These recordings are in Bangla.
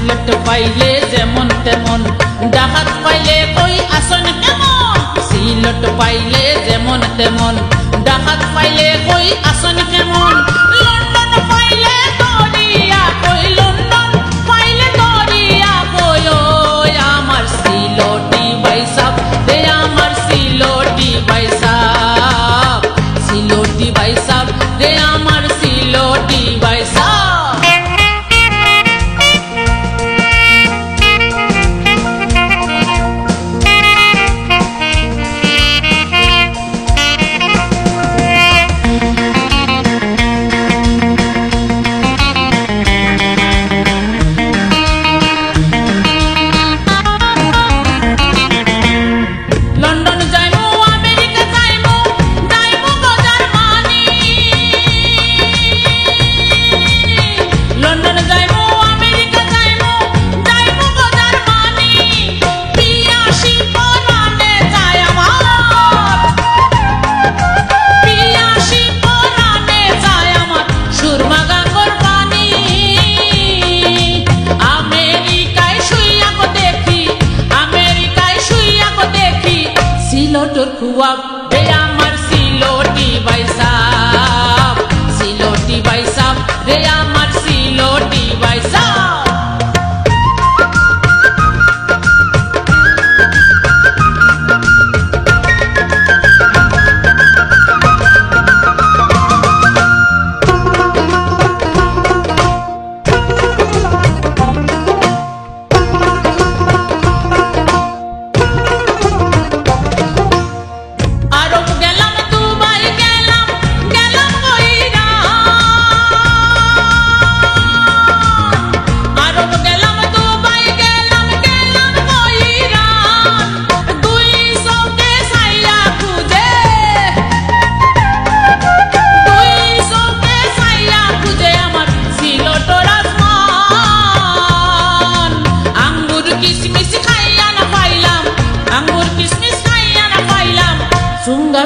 সিলট পাইলে যেমন তেমন ডাকাত পাইলে কই আসন কেমন সিলট পাইলে যেমন তেমন ডাকাত পাইলে কই আসন কেমন লন্ডন পাইলে দরিয়া কই লন্ডন পাইলে দরিয়া কই ওই আমার সিলটি বাইসাব রে আমার সিলটি বাইসাব সিলটি বাইসাব রে আমার সিলটি বাইসাব সিলটর খুয়াব রে আমার সিলটি বাইসাব সিলটি বাইসাব রে আমার সিলটি বাইসাব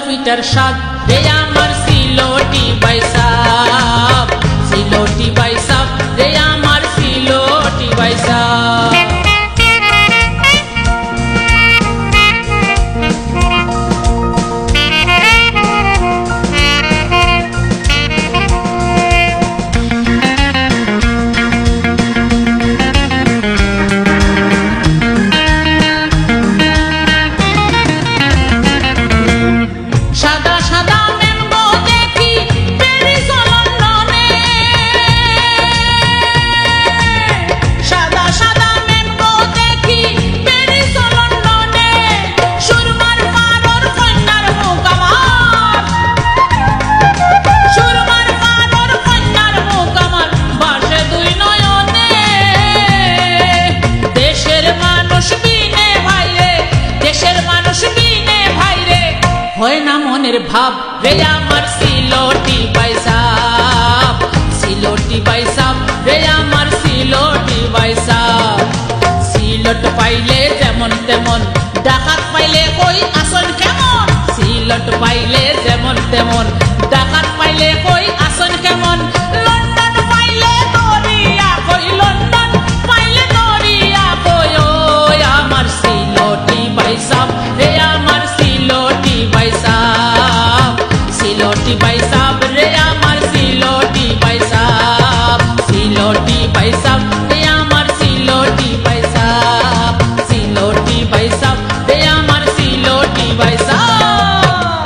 পিটার সাদ রে আমার সিলটি বাইসাব সিলটি বাইসাব রে আমার সিলটি বাইসাব হয় না মনের ভাব রে আমার সিলটি বাইসাব সিলটি বাইসাব রে আমার সিলটি বাইসাব সিলট পাইলে যেমন তেমন ডাকাত পাইলে কই আসন কেমন সিলট পাইলে যেমন তেমন ডাকাত পাইলে কই আসন কেমন লন্ডন পাইলে দরিয়া কই লন্ডন পাইলে দরিয়া কই ওই আমার সিলটি বাইসাব রে আমার সিলটি বাইসাব সিলটি বাইসাব রে আমার সিলটি বাইসাব সিলটি বাইসাব রে আমার সিলটি বাইসাব সিলটি বাইসাব রে আমার সিলটি বাইসাব।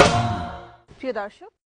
প্রিয় দর্শক।